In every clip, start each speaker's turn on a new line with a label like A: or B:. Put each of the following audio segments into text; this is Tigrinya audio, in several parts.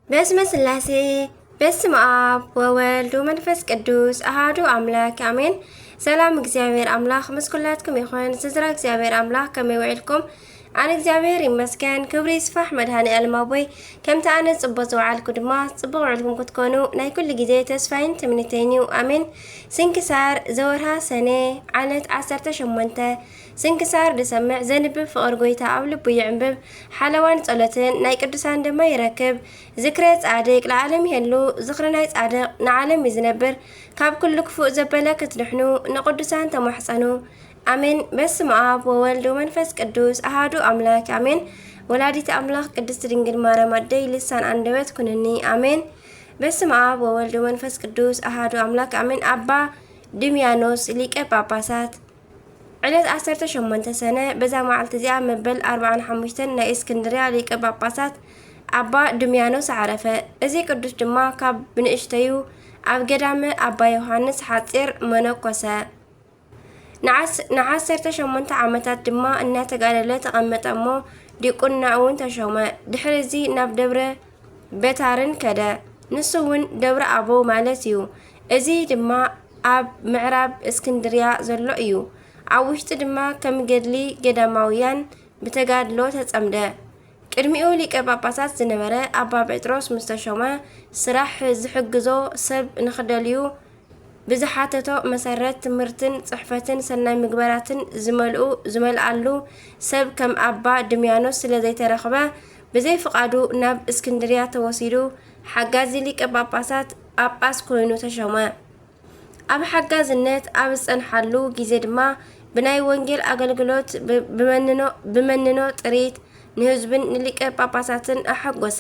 A: በስመ ስላሴ በስመ አብ ወወልድ ወመንፈስ ቅዱስ አሃዱ አምላክ አሜን። ሰላም እግዚአብሔር አምላክ ምስኩላትኩም ይኹን። ስዝራ እግዚአብሔር አምላክ ከመይ ውዒልኩም? አነ እግዚአብሔር ይመስገን ክብሪ ይስፋሕ መድኃኔዓለም አቦይ ከምቲ ኣነ ጽቡቕ ዝወዓልኩ ድማ ጽቡቕ ውዕልኩም ክትኮኑ ናይ ኩሉ ግዜ ተስፋይን ትምኒተይን እዩ ኣሜን። ስንክሳር ዘወርሃ ሰኔ ዓለት 18 ስንክሳር ድሰምዕ ዘንብብ ፍቕር ጎይታ ኣብ ልቡ ይዕንብብ ሓለዋን ጸሎትን ናይ ቅዱሳን ድማ ይረክብ። ዝክረ ጻድቅ ለዓለም ይህሉ ዝኽሪ ናይ ጻድቅ ንዓለም ይዝነብር። ካብ ኩሉ ክፉእ ዘበለ ክትድሕኑ ንቅዱሳን ተማሕፀኑ አሜን። በስመ አብ ወወልድ ወመንፈስ ቅዱስ አሃዱ አምላክ አሜን። ወላዲተ አምላክ ቅድስት ድንግል ማርያም አደይ ልሳን አንደበት ኩነኒ አሜን። በስመ አብ ወወልድ ወመንፈስ ቅዱስ አሃዱ አምላክ አሜን። አባ ድምያኖስ ሊቀ ጳጳሳት ዕለት 18 ሰነ በዛ መዓልቲ እዚኣ መበል 45 ናይ እስክንድርያ ሊቀ ጳጳሳት አባ ድምያኖስ ዓረፈ። እዚ ቅዱስ ድማ ካብ ብንእሽተዩ ኣብ ገዳመ አባ ዮሐንስ ሓፂር መነኮሰ። ንዓሰርተ 8 ዓመታት ድማ እናተጋደለ ተቐመጠ እሞ ዲቁና እውን ተሾመ። ድሕሪ እዚ ናብ ደብረ በታርን ከደ። ንሱ እውን ደብረ አቦ ማለት እዩ። እዚ ድማ ኣብ ምዕራብ እስክንድርያ ዘሎ እዩ። ኣብ ውሽጢ ድማ ከም ገድሊ ገዳማውያን ብተጋድሎ ተጸምደ። ቅድሚኡ ሊቀ ጳጳሳት ዝነበረ ኣባ ጴጥሮስ ምስ ተሾመ ስራሕ ዝሕግዞ ሰብ ንኽደልዩ ብዝሓተቶ መሰረት ትምህርትን ጽሕፈትን ሰናይ ምግባራትን ዝመልኣሉ ሰብ ከም ኣባ ድምያኖስ ስለ ዘይተረኽበ ብዘይ ፍቓዱ ናብ እስክንድርያ ተወሲዱ ሓጋዚ ሊቀ ጳጳሳት ጳጳስ ኮይኑ ተሾመ። ኣብ ሓጋዝነት ኣብ ዝጸንሓሉ ጊዜ ድማ ብናይ ወንጌል ኣገልግሎት ብመንኖ ጥሪት ንህዝብን ንሊቀ ጳጳሳትን ኣሓጐሰ።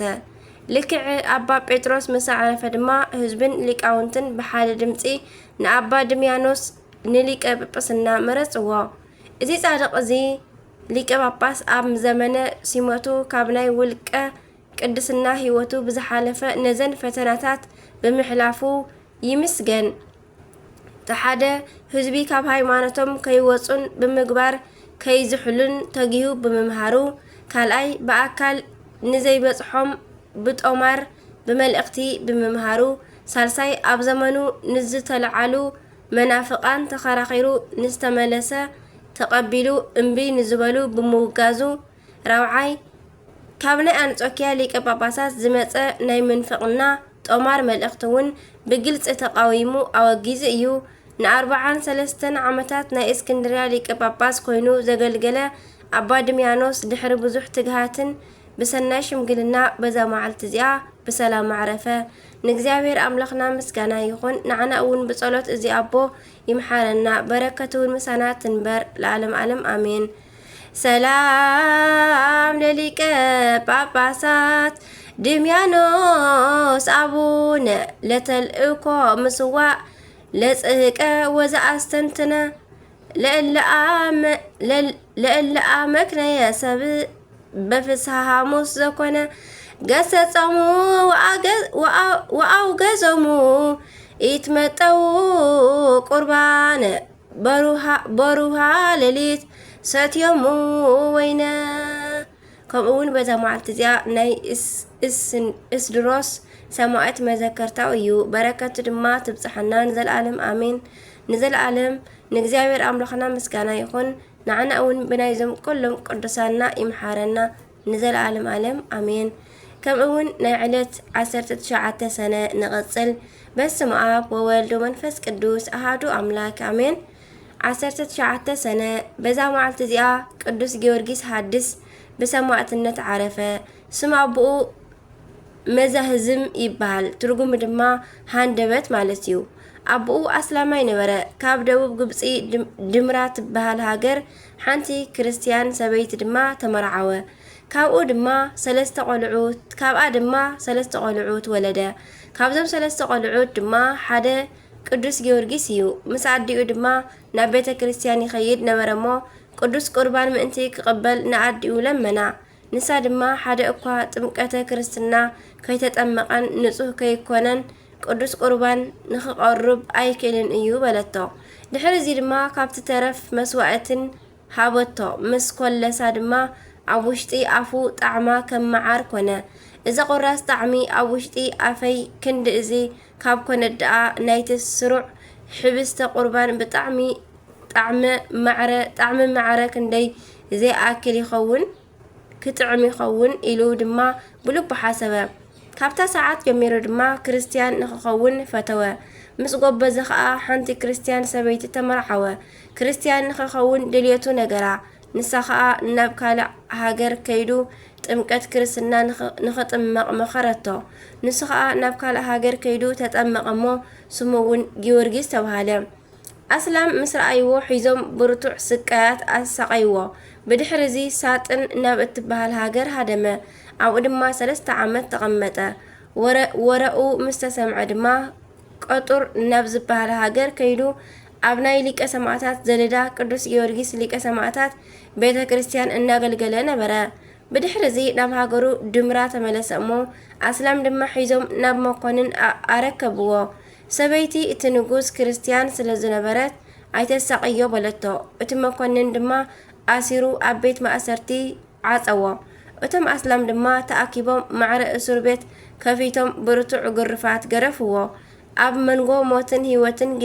A: ልክዕ ኣባ ጴጥሮስ ምስ ዓረፈ ድማ ህዝብን ሊቃውንትን ብሓደ ድምፂ ንኣባ ድምያኖስ ንሊቀ ጵጵስና መረጽዎ። እዚ ጻድቕ እዚ ሊቀ ጳጳስ ኣብ ዘመነ ሲመቱ ካብ ናይ ውልቀ ቅድስና ህይወቱ ብዝሓለፈ ነዘን ፈተናታት ብምሕላፉ ይምስገን። ተሓደ ህዝቢ ካብ ሃይማኖቶም ከይወፁን ብምግባር ከይዝሕሉን ተጊሁ ብምምሃሩ፣ ካልኣይ ብኣካል ንዘይበጽሖም ብጦማር ብመልእኽቲ ብምምሃሩ፣ ሳልሳይ ኣብ ዘመኑ ንዝተለዓሉ መናፍቃን ተኸራኺሩ ንዝተመለሰ ተቐቢሉ እምቢ ንዝበሉ ብምውጋዙ፣ ራብዓይ ካብ ናይ አንጾኪያ ሊቀ ጳጳሳት ዝመፀ ናይ ምንፍቕና ጦማር መልእኽቲ እውን ብግልፂ ተቃዊሙ ኣወጊዙ እዩ። ን43 ዓመታት ናይ እስክንድርያ ሊቀ ጳጳስ ኮይኑ ዘገልገለ ኣባ ድምያኖስ ድሕሪ ብዙሕ ትግሃትን ብሰናይ ሽምግልና በዛ መዓልቲ እዚኣ ብሰላም ዓረፈ። ንእግዚአብሔር አምላኽና ምስጋና ይኹን። ንዓና እውን ብጸሎት እዚ ኣቦ ይምሓረና። በረከቱ እውን ምሳና ትንበር ለዓለም ዓለም አሜን። ሰላም ለሊቀ ጳጳሳት ድምያኖስ አቡነ ለተልእኮ ምስዋዕ ለጽህቀ ወዘአስተንትነ ለእለ አመክነየ ሰብእ በፍስሐ ሐሙስ ዘኮነ ገሰጸሙ ወአውገዘሙ ይትመጠው ቁርባነ በሩሃ ሌሊት ሰትዮሙ ወይነ። ከምኡውን በዛ መዓልቲ እዚኣ ናይ እስድሮስ ሰማዕት መዘከርታው እዩ። በረከቱ ድማ ትብጽሐና ንዘለዓለም አሜን። ንዘለዓለም ንእግዚአብሔር አምላኽና ምስጋና ይኹን። ንዓና እውን ብናይዞም ኩሎም ቅዱሳና ይምሓረና ንዘለዓለም ዓለም አሜን። ከምኡውን ናይ ዕለት 19 ሰነ ንቕጽል። በስመ አብ ወወልድ ወመንፈስ ቅዱስ አሃዱ አምላክ አሜን። 19 ሰነ በዛ መዓልቲ እዚኣ ቅዱስ ጊዮርጊስ ሓድስ ብሰማዕትነት ዓረፈ። ስም ኣቦኡ መዛህዝም ይበሃል። ትርጉሙ ድማ ሃንደበት ማለት እዩ። ኣቦኡ ኣስላማይ ነበረ። ካብ ደቡብ ግብፂ ድምራ ትበሃል ሃገር ሓንቲ ክርስቲያን ሰበይቲ ድማ ተመርዓወ። ካብኣ ድማ 3 ቆልዑት ወለደ። ካብዞም 3 ቆልዑት ድማ ሓደ ቅዱስ ጊዮርጊስ እዩ። ምስ ኣዲኡ ድማ ናብ ቤተ ክርስቲያን ይኸይድ ነበረ እሞ ቅዱስ ቁርባን ምእንቲ ክቕበል ንኣዲኡ ለመና። ንሳ ድማ ሓደ እኳ ጥምቀተ ክርስትና ከይተጠመቐን ንጹህ ከይኮነን ቅዱስ ቁርባን ንኽቐርብ ኣይክእልን እዩ በለቶ። ድሕሪ እዚ ድማ ካብቲ ተረፍ መስዋዕትን ሃበቶ። ምስ ኮለሳ ድማ ኣብ ውሽጢ ኣፉ ጣዕማ ከም መዓር ኮነ። إذا قراص طعمي أو وشتي أفي كند إزي كاب كون الدعاء نايت السرع حبست قربان بطعمي طعم معرة كندي زي أكل يخون كطعم يخون إلو دما بلوب حسبه كابتا ساعات جميرو دما كريستيان نخون فتوى مس قبز خا حنتي كريستيان سبيت تمرحوا كريستيان نخون دليتو نجرا نسخا ناب كالا هاجر كيدو ጥምቀት ክርስትና ንኸጥምቕ መኸረቶ ንስኻ ናብ ካልእ ሃገር ከይዱ ተጠመቐ እሞ ስሙ እውን ጊዮርጊስ ተባሃለ ኣስላም ምስ ረኣይዎ ሒዞም ብርቱዕ ስቃያት ኣሳቀይዎ ብድሕሪ እዚ ሳጥን ናብ እትበሃል ሃገር ሃደመ ኣብኡ ድማ 3 ዓመት ተቐመጠ ወረኡ ምስ ተሰምዐ ድማ ቀጡር ናብ ዝበሃል ሃገር ከይዱ ኣብ ናይ ሊቀ ሰማዕታት ዘለዳ ቅዱስ ጊዮርጊስ ሊቀ ሰማዕታት ቤተ ክርስቲያን እናገልገለ ነበረ بدحر زي ناب هاجرو دمرة تملس أمو أسلام دم حيزم ناب مقنن أركبوا سبيتي التنجوز كريستيان سلزنبرت عيتساقيو بلتو اتم مقنن دم أسيرو أبيت ما أسرتي عطوا اتم أسلام دم تأكيبهم مع رأسور بيت كفيتم برتع غرفات غرفوا أب منغو موتن هيوتن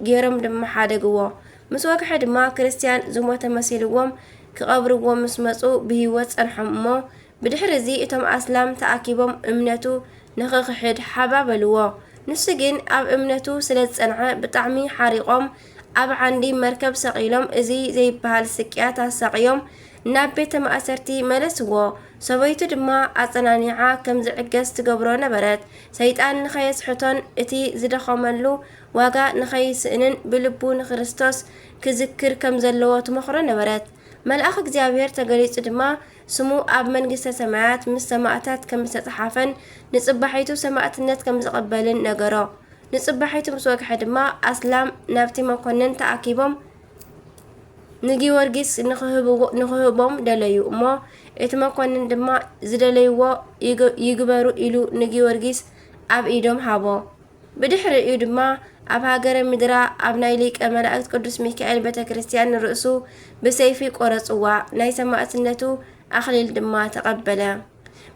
A: جيرم دم حادقوا مسواك حد ما كريستيان زموت مسيلوهم كقبروا مسمصو بهيوت صنحمو بدحر زي اتم اسلام تاكيبم امنتو نخخحد حبابلوا نسجين اب امنتو سلت صنعه بطعمي حريقوم اب عندي مركب سقيلم ازي زي بحال سقيات سقيوم ناب بيت مأسرتي ملسوا سويتو دما اصنانيعا كم زعجز تقبرو نبرت سيطان نخيس حتون اتي زدخملو واغا نخيسنن بلبو نخريستوس كذكر كم زلوات مخرو نبرت ملأخ እግዚአብሔር ተገሊጹ ድማ ስሙ ኣብ መንግስተ ሰማያት ምስ ሰማዕታት ከም ዝተጻሕፈን ንጽባሒቱ ሰማዕትነት ከም ዝቐበልን ነገሮ ንጽባሒቱ ምስ ወግሐ ድማ ኣስላም ናብቲ መኮንን ተኣኪቦም ንጊዮርጊስ ንኽህቦም ደለዩ እሞ እቲ መኮንን ድማ ዝደለይዎ ይግበሩ ኢሉ ንጊዮርጊስ ኣብ ኢዶም ሃቦ بدحر يدما أب هاجر مدرا أبناء ليك ملائكة قدوس ميكائيل بيت كريستيان الرئسو بسيفي قرص ناي سماء سنتو أخليل دما تقبلا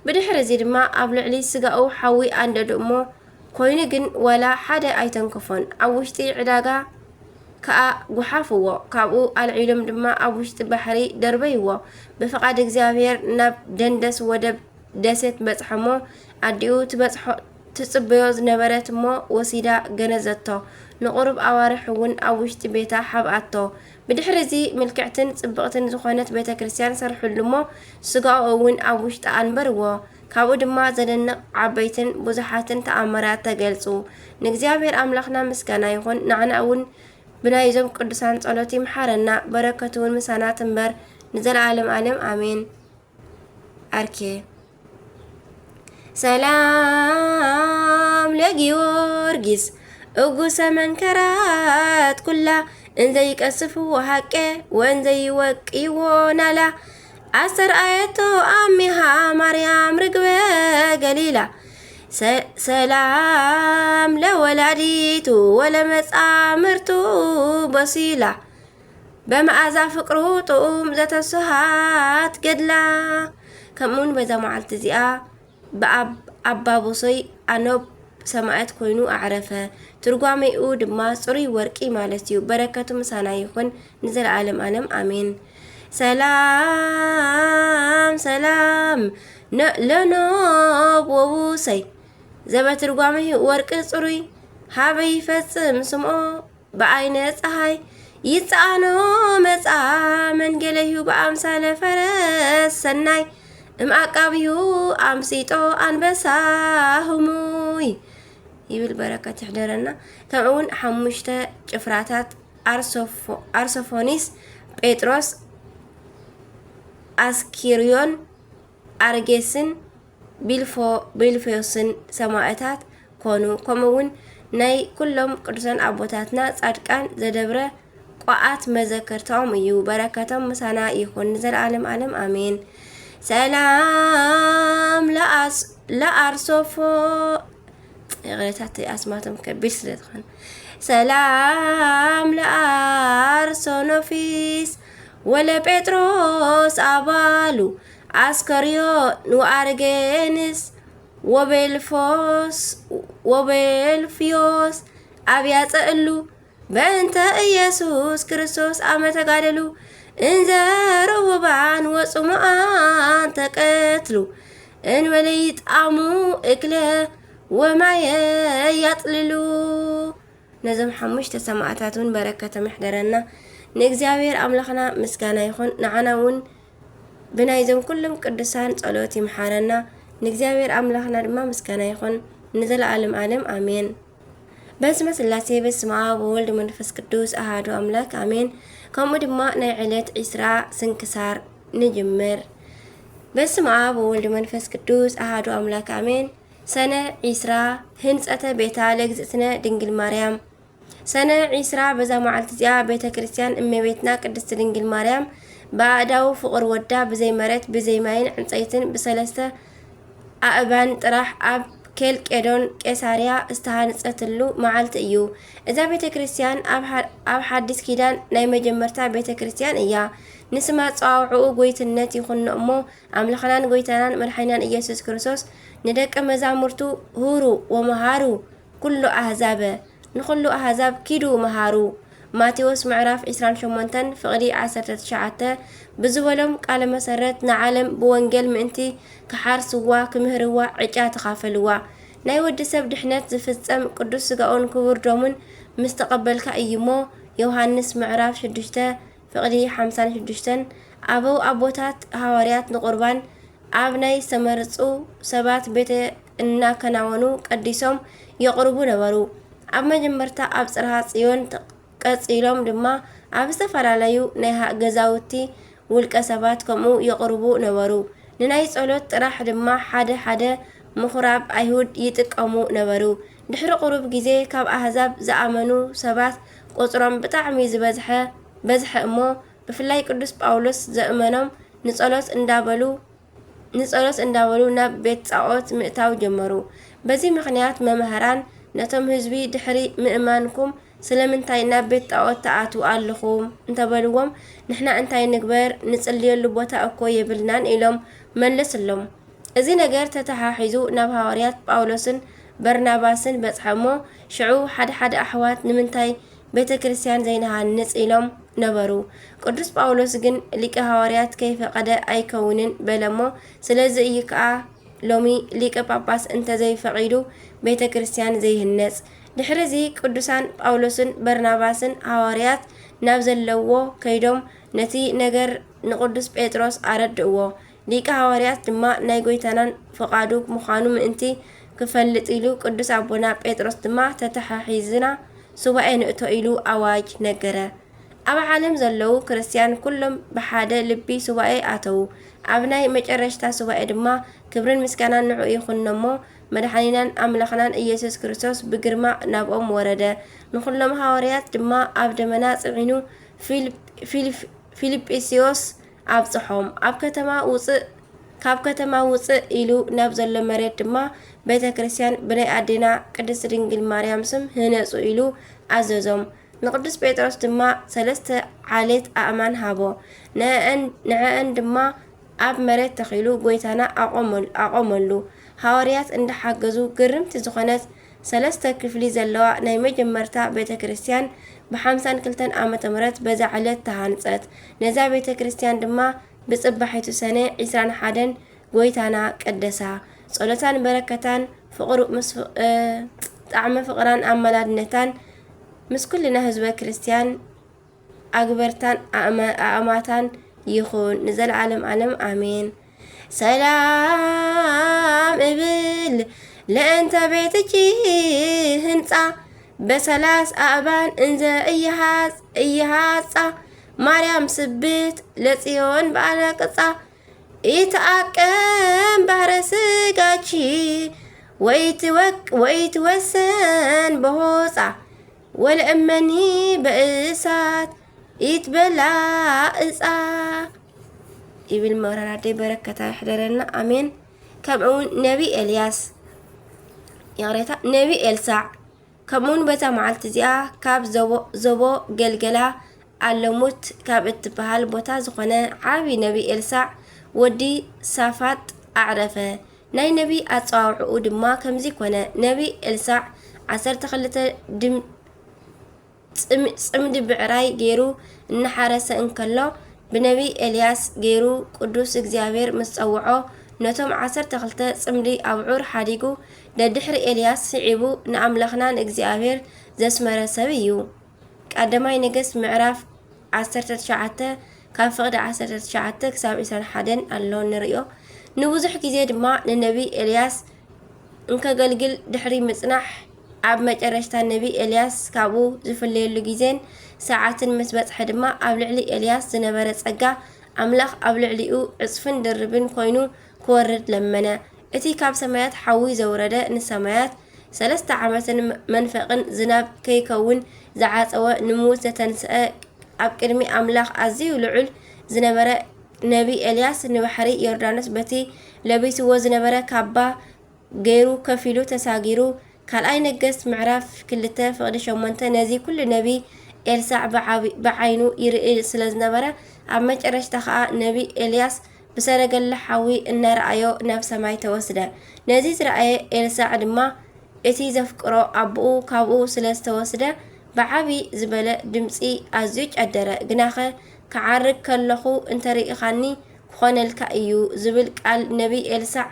A: بدحر زي دما أب لعلي سقاو حوي عند دمو كوينجن ولا حدا أيتن كفن أوشتي علاقة كأ وحافو كأبو العلم دما أوشت بحري دربيو بفقد إكزافير ناب دندس ودب دست بتحمو أديو تبتح تصبيوز نبرت مو وسيدا جنزتو نقرب أوارح ون أوشت بيتا حبعتو بدحرزي ملكعتن صبغتن زخانت بيتا كريستيان سرحو لمو سقاو ون أوشت أنبرو كابو دما زدن عبيتن بزحاتن تأمرات تقلصو نجزيابير أملاخنا مسكانا يخون نعنا ون بنايزم قدسان صلوتي محارنا بركتون مسانا تنبر نزل عالم آمين أركي سلام لجيورجيس أقوس من كرات كلها إن زي كسفو حقه وإن زي وقي ونالا أسر آياتو أميها مريم رقبة قليلة سلام لولاديتو ولمس آمرتو بصيلة بما أزا فقرو طوم ذات السهات قدلا كمون بذا معلت زيئة بأب أبابوسي أنوب سمعت كوينو أعرفه ترقامي أود ما صري ورقي مالتيو بركة مسانا يكون نزل عالم آمين سلام سلام لنوب وبوسي زبا ترقامي ورق صري هابي فسم سمعو بعين صحي يتعانو مسعى من قليو بأمثال فرس سناي أمأقابيو أمسيتو أنبسا هموي يبل بركة تحضرنا كمون حمشتا جفراتات أرسوفونيس بيتروس أسكيريون أرجسن بيلفيوسن سماعتات كونو كمون ناي كلهم قدسان أبوتاتنا صادقان زدبره قاعات مذكرتهم يو بركتهم مسانا يكون نزل عالم آمين سلام لأرسوفو غيرتاتي أسماتهم كبيس لدخن سلام لأرسونوفيس ولا بيتروس أبالو አስከሪዮን ወአርጌንስ ወቤልፊዮስ አብያጸእሉ በእንተ ኢየሱስ ክርስቶስ አመተጋደሉ እንዘ ርሁባን ወጽሙዓን ተቀትሉ እንበለይ ጣሙ እክለ ወማየ ያጥልሉ። ነዞም ሓሙሽተ ሰማዕታት እውን በረከተ ምሕደረና ንእግዚአብሔር አምላኽና ምስጋና ይኹን። ንዓና እውን ብናይዞም ኩሎም ቅዱሳን ጸሎት ይምሓረና። ንእግዚአብሔር አምላኽና ድማ ምስጋና ይኹን ንዘለዓለም ዓለም አሜን። በስመ ስላሴ በስመ አብ ወወልድ መንፈስ ቅዱስ አሐዱ አምላክ አሜን። ከምኡ ድማ ናይ ዕለት 20 ስንክሳር ንጅምር። በስመ አብ ወወልድ መንፈስ ቅዱስ አሐዱ አምላክ አሜን። ሰነ 20 ህንጸተ ቤታ ለእግዝእትነ ድንግል ማርያም። ሰነ 20 በዛ መዓልቲ እዚኣ ቤተ ክርስቲያን እመቤትና ቅድስት ድንግል ማርያም በአዳው ፍቅር ወዳ ብዘይ መሬት ብዘይ ማይን ዕንፀይትን ብሰለስተ አእባን ጥራሕ ኣብ ኬልቄዶን ቄሳርያ ዝተሃንጸትሉ መዓልቲ እዩ። እዛ ቤተ ክርስቲያን ኣብ ሓዲስ ኪዳን ናይ መጀመርታ ቤተ ክርስቲያን እያ። ንስማ ጸዋውዑ ጎይትነት ይኹን እሞ አምላኽናን ጎይታናን መድሓኒናን ኢየሱስ ክርስቶስ ንደቀ መዛሙርቱ ሁሩ ወመሃሩ ኩሉ አህዛበ ንኩሉ አህዛብ ኪዱ መሃሩ ማቴዎስ ምዕራፍ 28 ፍቅዲ 19 ብዝበሎም ቃለ መሰረት ንዓለም ብወንጌል ምእንቲ ክሓርስዋ ክምህርዋ ዕጫ ተኻፈልዋ ናይ ወዲ ሰብ ድሕነት ዝፍጸም ቅዱስ ስጋኦን ክቡር ደሙን ምስ ተቐበልካ እዩሞ ዮሐንስ ምዕራፍ 6 ፍቅዲ 56 አበው አቦታት ሐዋርያት ንቁርባን ኣብ ናይ ዝተመርጹ ሰባት ቤተ እናከናወኑ ቀዲሶም የቅርቡ ነበሩ። ኣብ መጀመርታ ኣብ ጽርሐ ጽዮን ቀጺሎም ድማ ኣብ ዝተፈላለዩ ናይ ገዛውቲ ውልቀ ሰባት ከምኡ የቅርቡ ነበሩ። ንናይ ጸሎት ጥራሕ ድማ ሓደ ምኹራብ አይሁድ ይጥቀሙ ነበሩ። ድሕሪ ቁሩብ ግዜ ካብ አህዛብ ዝኣመኑ ሰባት ቁጽሮም ብጣዕሚ ዝበዝሐ እሞ ብፍላይ ቅዱስ ጳውሎስ ዘእመኖም ንጸሎት እንዳበሉ ናብ ቤት ጣዖት ምእታው ጀመሩ። በዚ ምክንያት መምህራን ነቶም ህዝቢ ድሕሪ ምእማንኩም ስለምንታይ ናብ ቤት ጣዖት ተኣትዉ ኣለኹም እንተበልዎም ንሕና እንታይ ንግበር ንጽልየሉ ቦታ እኮ የብልናን ኢሎም መለስሎም። እዚ ነገር ተተሓሒዙ ናብ ሐዋርያት ጳውሎስን በርናባስን በጽሐሞ ሽዑ ሓደ ኣሕዋት ንምንታይ ቤተ ክርስቲያን ዘይነሃንጽ ኢሎም ነበሩ። ቅዱስ ጳውሎስ ግን ሊቀ ሐዋርያት ከይፈቀደ ኣይከውንን በለሞ። ስለዚ እዩ ከዓ ሎሚ ሊቀ ጳጳስ እንተ ዘይፈቂዱ ቤተ ክርስቲያን ዘይህነጽ። ድሕሪዚ ቅዱሳን ጳውሎስን በርናባስን ሐዋርያት ናብ ዘለዎ ከይዶም ነቲ ነገር ንቅዱስ ጴጥሮስ አረድእዎ። ሊቀ ሐዋርያት ድማ ናይ ጎይታናን ፈቃዱ ምዃኑ ምእንቲ ክፈልጥ ኢሉ ቅዱስ አቦና ጴጥሮስ ድማ ተተሓሒዝና ሱባኤ ንእቶ ኢሉ አዋጅ ነገረ። ኣብ ዓለም ዘለዉ ክርስቲያን ኩሎም ብሓደ ልቢ ሱባኤ ኣተዉ። ኣብ ናይ መጨረሽታ ሱባኤ ድማ ክብርን ምስጋናን ንዑ ይኹኖሞ መድሓኒናን አምላኽናን ኢየሱስ ክርስቶስ ብግርማ ናብኦም ወረደ። ንኩሎም ሐዋርያት ድማ ኣብ ደመና ጽዒኑ ፊልጵስዮስ ኣብጽሖም ካብ ከተማ ውፅእ ኢሉ ናብ ዘሎ መሬት ድማ ቤተ ክርስቲያን ብናይ ኣዴና ቅድስት ድንግል ማርያም ስም ህነጹ ኢሉ ኣዘዞም። ንቅዱስ ጴጥሮስ ድማ 3 ዓሌት ኣእማን ሃቦ። ንዕአን ድማ ኣብ መሬት ተኺሉ ጎይታና ኣቆመሉ። ሐዋርያት እንዳሓገዙ ግርምቲ ዝኾነት 3 ክፍሊ ዘለዋ ናይ መጀመርታ ቤተ ክርስቲያን ብ52 ዓመተ ምህረት በዛ ዕለት ተሃንጸት። ነዛ ቤተ ክርስቲያን ድማ ብጽባሒቱ ሰነ 21 ጎይታና ቀደሳ። ጸሎታን በረከታን ጣዕመ ፍቅራን ኣመላድነታን ምስ ኩልና ህዝበ ክርስቲያን ኣግበርታን ኣእማታን ይኹን ንዘለዓለም ዓለም አሜን። ሰላም እብል ለእንተ ቤትኪ ህንጻ በሰላስ አእባን እንዘ እየሃጻ ማርያም ስብት ለጽዮን በአናቅጻ ኢትአቀም ባህረ ስጋቺ ወይትወሰን በሆጻ ወለእመኒ በእሳት ኢትበላ እጻ ይብል መራራዴ በረከታ ይሕደረና አሜን። ከምኡን ነቢ ኤልያስ ያሬታ ነቢ ኤልሳዕ ከምኡን በታ መዓልቲ እዚኣ ካብ ዘቦ ገልገላ ኣለሙት ካብ እትበሃል ቦታ ዝኾነ ዓቢ ነቢ ኤልሳዕ ودي صافات أعرفه ناي نبي أتصاوعو دما كمزي كونه نبي إلساع عسرت خلته دم صمد بعراي جيرو نحارس انكلو بنبي إلياس جيرو قدوس اغزيابير مصوعو نتوم عسر تخلته صمدي أبعور حاديقو ددحر إلياس سعيبو نعملخنان اغزيابير زسمر سبيو قدماي نجس معرف عسر تشعته كافقد عسر تشعته كساب إسان حدن اللون نريو نوزح كيزيد ما لنبي إلياس انك قلقل دحري مصنح عب مجرشتا النبي إلياس كابو زفليلو لجيزين ساعات مسبت حدما أبلعلي إلياس زنبرت أجا أملاخ أبلعليو عصفن دربن كوينو كورد لمنا اتي كاب سمايات حوي زورده نسمايات 3 عامات منفقن زناب كيكون زعات أو نموت زتنسأ أب كرمي أملاخ أزيو لعل زنبرة نبي إلياس نبحري يردانس بتي لبيس وزنبرة كابا غيرو كفيلو تساغيرو كان أي نجس معرف كلته فقد شومنته نزي كل نبي إلساع بعينو يرئي سلزنبرة أما جرش تخا نبي إلياس بسرق اللحاوي إن رأيو نفس ما يتوسده نزيز رأي إلساع دما إتي زفكرو أبو كابو سلز توسده بعبي زبالة دمسي أزيج أدرى جناخه كعرق كاللخو انتري إخاني خون الكأيو زبل قال نبي إلساع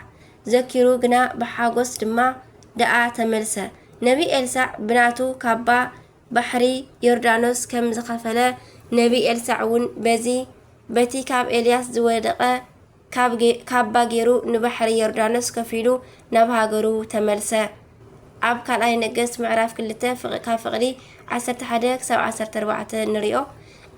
A: ذكرو جنا بحاجوس دما دعا تملسه نبي إلساع بناتو كابا بحري يوردانوس كم زخفله نبي إلساعون بزي بتي كاب إلياس زودقه كابا جيرو نبحري يوردانوس كفيلو نبهاجرو تملسه أب كان أي نجس معرف كلته كافقلي 11 كسب 14 نريو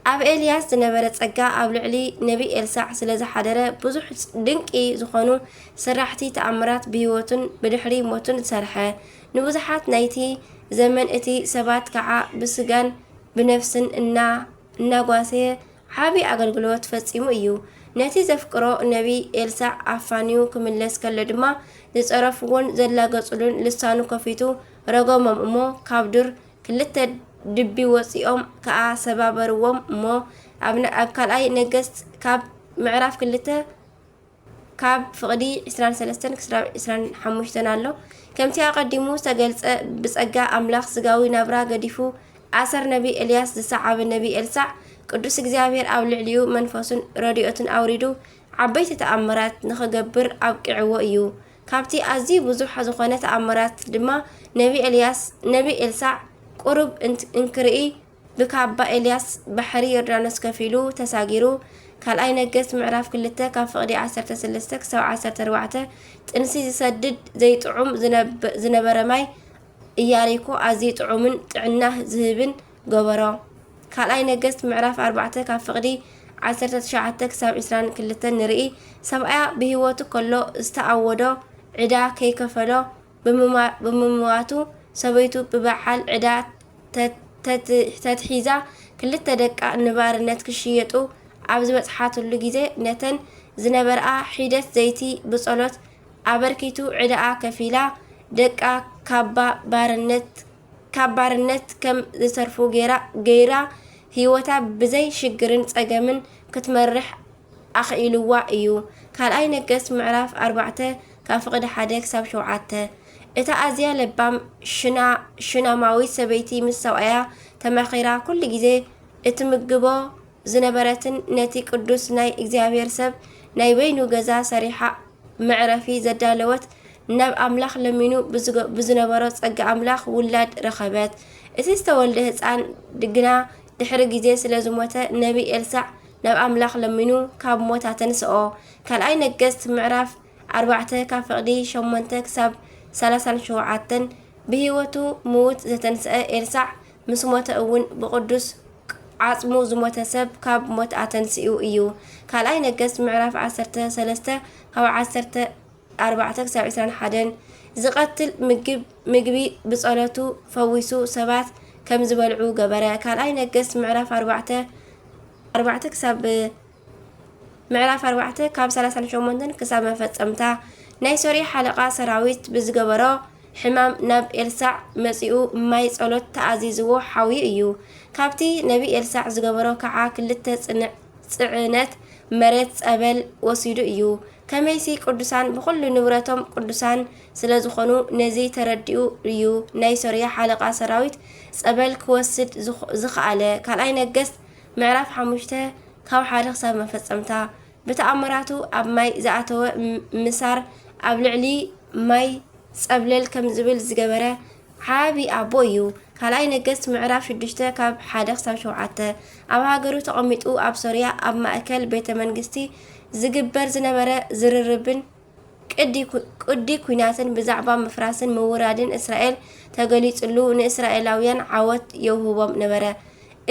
A: أب إلياس زنبرت أجا أب لعلي نبي إلساع سلازة حدرة بزح دنكي زخانو سرحتي تأمرات بيوتن بدحري موتن سرحة نبزحات نايتي زمن اتي سبات كعا بسجان بنفسن إنا قاسية حابي أقلقلوت فتصيمو إيو ناتي زفكرو نبي إلساع أفانيو كملس كالدما زصرفون زلا قصلون لسانو كفيتو رغو ممو كابدر كلتا دبي وصيهم كا سبابروم مو ابن اكل اي نجست كاب معرف كلتا كاب فقدي 23 كسرا 25 አሎ ከምቲ አቀዲሙ ተገልጸ ብጸጋ አምላኽ ስጋዊ ናብራ ገዲፉ አሰር ነቢ ኤልያስ ዝሰዓበ ነቢ ኤልሳዕ ቅዱስ እግዚአብሔር ኣብ ልዕሊኡ መንፈሱን ረድኤቱን አውሪዱ ዓበይቲ ተኣምራት ንኽገብር ኣብቅዕዎ እዩ ካብቲ ኣዝዩ ብዙሕ ዝኾነ ተኣምራት ድማ ነቢ ኤልሳዕ ቁሩብ እንክርኢ ብካባ ኤልያስ ባሕሪ ዮርዳኖስ ከፊሉ ተሳጊሩ ካልኣይ ነገሥት ምዕራፍ 2 ካብ ፍቕዲ 13 ክሳብ 14 ጥንሲ ዝሰድድ ዘይጥዑም ዝነበረ ማይ ኢያሪኮ ኣዝዩ ጥዑምን ጥዕና ዝህብን ገበሮ ካልኣይ ነገሥት ምዕራፍ 4 ካብ ፍቕዲ 19 ክሳብ 22 ንርኢ ሰብኣያ ብሂወቱ ከሎ ዝተኣወዶ ዕዳ ከይከፈሎ ብምምዋቱ ሰበይቱ ብበዓል ዕዳ ተትሒዛ ክልተ ደቃ ንባርነት ክሽየጡ ኣብ ዝበፅሓትሉ ግዜ ነተን ዝነበርኣ ሒደት ዘይቲ ብጸሎት ኣበርኪቱ ዕዳኣ ከፊላ ደቃ ካብ ባርነት ከም ዝተርፉ ገይራ ህይወታ ብዘይ ሽግርን ፀገምን ክትመርሕ ኣኽኢልዋ እዩ። ካልኣይ ነገሥት ምዕራፍ 4 ካብ ፍቕዲ 1 ክሳብ 7 እታ ኣዝያ ለባም ሽናማዊት ሰበይቲ ምስ ሰብኣያ ተመኺራ ኩሉ ግዜ እትምግቦ ዝነበረትን ነቲ ቅዱስ ናይ እግዚአብሔር ሰብ ናይ በይኑ ገዛ ሰሪሓ መዕረፊ ዘዳለወት ናብ ኣምላኽ ለሚኑ ብዝነበሮ ፀጋ ኣምላኽ ውላድ ረኸበት። እቲ ዝተወልደ ህፃን ድግና ድሕሪ ግዜ ስለ ዝሞተ ነቢ ኤልሳዕ ናብ ኣምላኽ ለሚኑ ካብ ሞት ኣተንስኦ። ካልኣይ ነገሥት ምዕራፍ 4 ካብ ፍቕዲ 8 ክሳብ 37 ብሂወቱ ምዉት ዘተንስአ ኤልሳዕ ምስ ሞተ እውን ብቅዱስ ዓጽሙ ዝሞተ ሰብ ካብ ሞት ኣተንስኡ እዩ። ካልኣይ ነገሥት ምዕራፍ 13 ካብ 14 ክሳብ 21 ዝቐትል ምግቢ ብጸሎቱ ፈዊሱ ሰባት ከም ዝበልዑ ገበረ። ካልኣይ ነገሥት ምዕራፍ 4 ክሳብ ምዕራፍ 4 ካብ 38 ክሳብ መፈጸምታ ናይ ሶርያ ሓለቓ ሰራዊት ብዝገበሮ ሕማም ናብ ኤልሳዕ መጺኡ ማይ ጸሎት ተኣዚዝዎ ሓዊ እዩ። ካብቲ ነቢ ኤልሳዕ ዝገበሮ ከዓ ክልተ ጽዕነት مرت ጸበል ወሲዱ እዩ ከመይሲ ቅዱሳን ብኩሉ ንብረቶም ቅዱሳን ስለዝኾኑ ነዚ ተረዲኡ እዩ ናይ ሶርያ ሓለቃ ሰራዊት ጸበል ክወስድ ዝኽኣለ ካልኣይ ነገስት ምዕራፍ 5 ካብ 1 ክሳብ መፈጸምታ በተኣምራቱ ኣብ ማይ ዝኣተወ ምሳር ኣብ ልዕሊ ማይ ጸብለል ከም ዝብል ዝገበረ ዓቢ ኣቦ እዩ ካልኣይ ነገስት ምዕራፍ 6 ካብ 1 ክሳብ 7 ኣብ ሃገሩ ተቐሚጡ ኣብ ሶርያ ኣብ ማእከል ቤተ መንግስቲ ዝግበር ዝነበረ ዝርርብን ቅዲ ኩናትን ብዛዕባ ምፍራስን ምውራድን እስራኤል ተገሊጽሉ ንእስራኤላውያን ዓወት የውህቦም ነበረ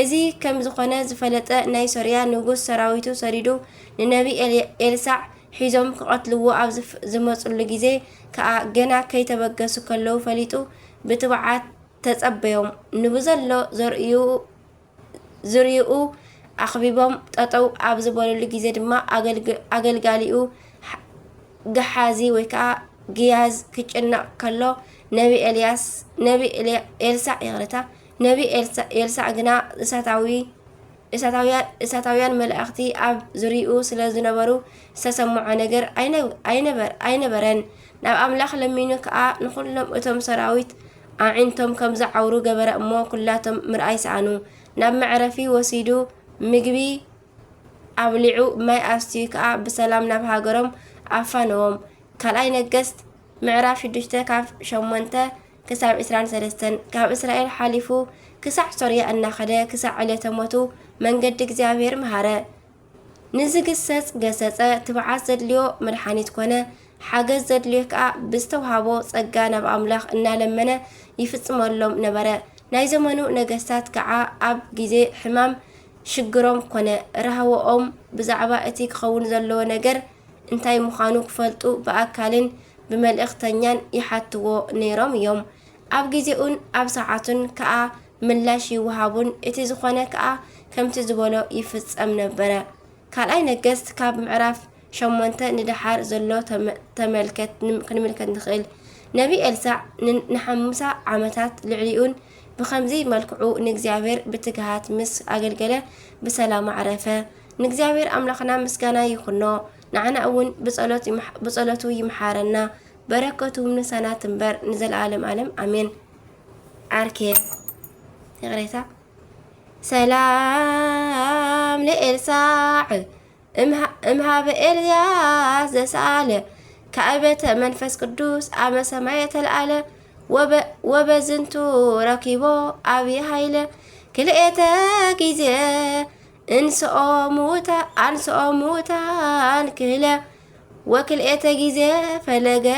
A: እዚ ከም ዝኾነ ዝፈለጠ ናይ ሶርያ ንጉስ ሰራዊቱ ሰሪዱ ንነቢ ኤልሳዕ ሒዞም ክቐትልዎ ኣብ ዝመጹሉ ግዜ ከኣ ገና ከይተበገሱ ከለዉ ፈሊጡ ብትብዓት ተጸበዮም ንብዘሎ ዝርኡ ኣኽቢቦም ጠጠው ኣብ ዝበለሉ ግዜ ድማ ኣገልጋሊኡ ገሓዚ ወይ ከዓ ግያዝ ክጭነቕ ከሎ ነቢ ኤልሳዕ ግና እሳታውያን መላእኽቲ ኣብ ዝርኡ ስለ ዝነበሩ ዝተሰምዖ ነገር ኣይነበረን ናብ ኣምላኽ ለሚኑ ከዓ ንኹሎም እቶም ሰራዊት ኣዒንቶም ከም ዝዓውሩ ገበረ እሞ ኩላቶም ምርኣይ ሰኣኑ ናብ መዕረፊ ወሲዱ ምግቢ ኣብሊዑ ማይ ኣስትዩ ከዓ ብሰላም ናብ ሃገሮም ኣፋነዎም ካልኣይ ነገስት ምዕራፍ 6 ካብ 8 ክሳብ 23 ካብ እስራኤል ሓሊፉ ክሳዕ ሶርያ እናኸደ ክሳዕ ዕለተ ሞቱ መንገዲ እግዚአብሔር መሃረ ንዝግሰጽ ገሰጸ ትብዓት ዘድልዮ መድሓኒት ኮነ ሓገዝ ዘድልዮ ከዓ ብዝተውሃቦ ጸጋ ናብ ኣምላኽ እናለመነ ይፍጽመሎም ነበረ ናይ ዘመኑ ነገስታት ከዓ ኣብ ግዜ ሕማም ሽግሮም ኮነ ረሃወኦም ብዛዕባ እቲ ክኸውን ዘለዎ ነገር እንታይ ምዃኑ ክፈልጡ ብኣካልን ብመልእኽተኛን ይሓትዎ ነይሮም እዮም ኣብ ግዜኡን ኣብ ሰዓቱን ከዓ ምላሽ ይወሃቡን እቲ ዝኾነ ከዓ ከምቲ ዝበሎ ይፍጸም ነበረ ካልኣይ ነገስት ካብ ምዕራፍ 8 ንድሓር ዘሎ ክንምልከት ንኽእል ነቢ ኤልሳዕ ንሓሙሳ ዓመታት ልዕሊኡን ብኸምዚ መልክዑ ንእግዚአብሔር ብትግሃት ምስ ኣገልገለ ብሰላም ዓረፈ ንእግዚአብሔር ኣምላኽና ምስጋና ይኹኖ ንዓና እውን ብጸሎቱ ይምሓረና በረከቱ ምንሳና ትንበር ንዘለዓለም ዓለም አሜን ዓርኬ ይቕሬታ ሰላም ለኤልሳዕ እምሃበ ኤልያስ ዘሰኣለ ከዕበተ መንፈስ ቅዱስ ኣመ ሰማይ ተለዓለ ወበዝንቱ ረኪቦ ኣብይ ሃይለ ክልኤተ ጊዜ አንስኦ ሙታን ክህለ ወክልኤተ ጊዜ ፈለገ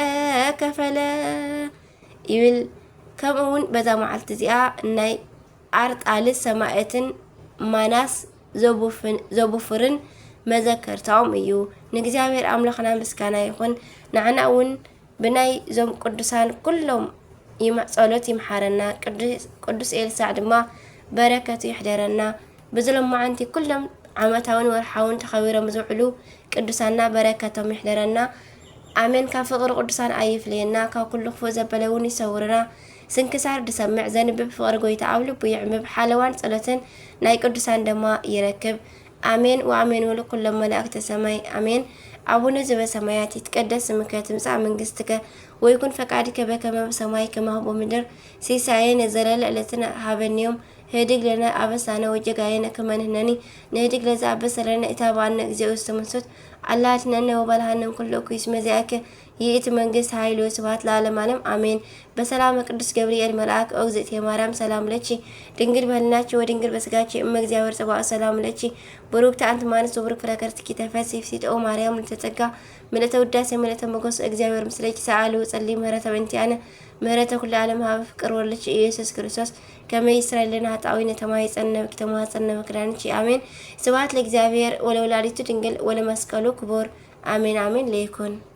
A: ከፈለ ይብል ከምኡውን በዛ መዓልቲ እዚኣ ናይ ኣርጣልስ ሰማዕትን ማናስ ዘቡፍርን መዘከርታኦም እዩ ንእግዚአብሔር ኣምላኽና ምስጋና ይኹን ንዓና እውን ብናይ ዞም ቅዱሳን ኩሎም ጸሎት ይምሓረና ቅዱስ ኤልሳዕ ድማ በረከቱ ይሕደረና ብዝለማዓንቲ ኩሎም ዓመታውን ወርሓውን ተኸቢሮም ዝውዕሉ ቅዱሳና በረከቶም ይሕደረና አሜን ካብ ፍቅሪ ቅዱሳን ኣይፍለየና ካብ ኩሉ ክፉእ ዘበለ እውን ይሰውርና ስንክሳር ድሰምዕ ዘንብብ ፍቅሪ ጎይታ ኣብ ልቡ ይዕምብ ሓለዋን ጸሎትን ናይ ቅዱሳን ድማ ይረክብ አሜን ወአሜን ወለ ኩሎም መላእክተ ሰማይ አሜን አቡነ ዘበሰማያት ይትቀደስ ስምከ ትምጻእ መንግስትከ ወይኩን ፈቃድከ በከመ በሰማይ ከማሁ በምድር ሲሳየነ ዘለለ ዕለትነ ሀበኒዮም هديك لنا أبسنا وجعينا كمان هناني نهديك لذا أبسنا إتابعنا إذا أستمسوت الله تننا وبلهنا كل كويس مزاك يأتي منجس هاي لو سبات العالم عالم آمين بسلام قدس جبريل ملاك أوزت يا مرام سلام لتشي دينجر بهناتش ودينجر بسقاتشي أمك زاور سبا سلام لتشي بروك تانت مانس وبروك فلاكرت كتافات سيفسيت أو مريم لتتقى ملتا وداسة ملتا مقص أجزاور مسلك سعالو وسلم مرتا بنتي أنا مرتا كل عالم ها فكر ولتشي يسوع كريستوس كما يسرى لنا هتعوين تمايز أننا بكتماس أننا مكرانشي آمين سبات لك زاوير ولا ولادي تنقل ولا مسكالو كبور آمين آمين ليكون